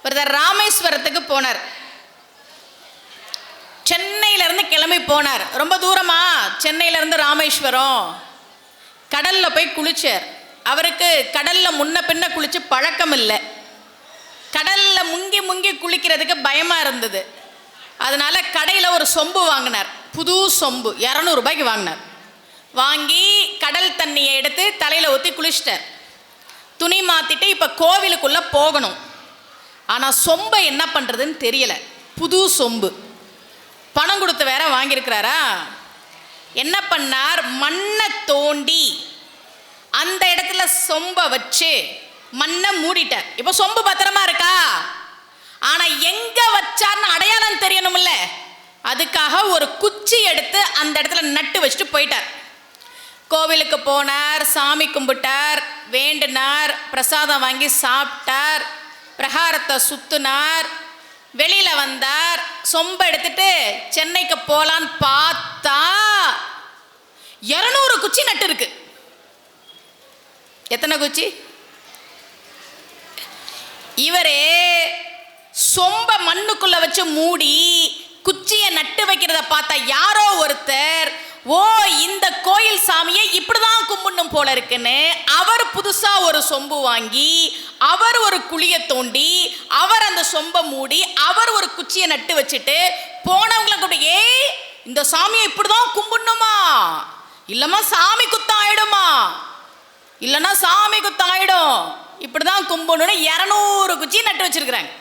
ஒருத்தர் ராமேஸ்வரத்துக்கு போனார். சென்னையிலேருந்து கிளம்பி போனார். ரொம்ப தூரமா சென்னையிலேருந்து ராமேஸ்வரம். கடலில் போய் குளிச்சார். அவருக்கு கடலில் முன்ன பின்ன குளித்து பழக்கம் இல்லை. கடலில் முங்கி முங்கி குளிக்கிறதுக்கு பயமாக இருந்தது. அதனால் கடையில் ஒரு சொம்பு வாங்கினார். புது சொம்பு 200 ரூபாய்க்கு வாங்கினார். வாங்கி கடல் தண்ணியை எடுத்து தலையில் ஊற்றி குளிச்சிட்டார். துணி மாற்றிட்டு இப்போ கோவிலுக்குள்ளே போகணும். ஆனால் சொம்பை என்ன பண்ணுறதுன்னு தெரியலை. புது சொம்பு, பணம் கொடுத்து வேற வாங்கியிருக்கிறாரா. என்ன பண்ணார், மண்ணை தோண்டி அந்த இடத்துல சொம்பை வச்சு மண்ணை மூடிட்டார். இப்போ சொம்பு பத்திரமா இருக்கா? ஆனால் எங்கே வச்சார்னு அடையாளம் தெரியணும்ல. அதுக்காக ஒரு குச்சி எடுத்து அந்த இடத்துல நட்டு வச்சுட்டு போயிட்டார். கோவிலுக்கு போனார், சாமி கும்பிட்டார், வேண்டினார், பிரசாதம் வாங்கி சாப்பிட்டார், பிரகாரத்தை சுத்தினார், வெளியில் வந்தார். சொம்பை எடுத்துட்டு சென்னைக்கு போகலான்னு பார்த்தா 200 குச்சி நட்டு இருக்கு. எத்தனை குச்சி? இவரே சொம்ப மண்ணுக்குள்ள வச்சு மூடி குச்சியை நட்டு வைக்கிறத பார்த்தா யாரோ ஒருத்தர், ஓ இந்த கோயில் சாமியை இப்படிதான் கும்பிடணும் போல இருக்குன்னு அவர் புதுசா ஒரு சொம்பு வாங்கி அவர் ஒரு குழியை தோண்டி அவர் அந்த சொம்பை மூடி அவர் ஒரு குச்சியை நட்டு வச்சுட்டு போனவங்களை கூட, ஏய் இந்த சாமியை இப்படிதான் கும்பிடணுமா, இல்லம்மா சாமி குத்தம் ஆயிடுமா, இல்லைன்னா சாமி குத்தம் ஆயிடும், இப்படிதான் கும்பிடணும்னு 200 குச்சி நட்டு வச்சிருக்கிறாங்க.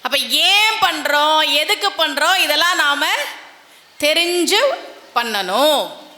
அப்ப ஏன் பண்றோம், எதுக்கு பண்றோம், இதெல்லாம் நாம தெரிஞ்சு பண்ணணும்.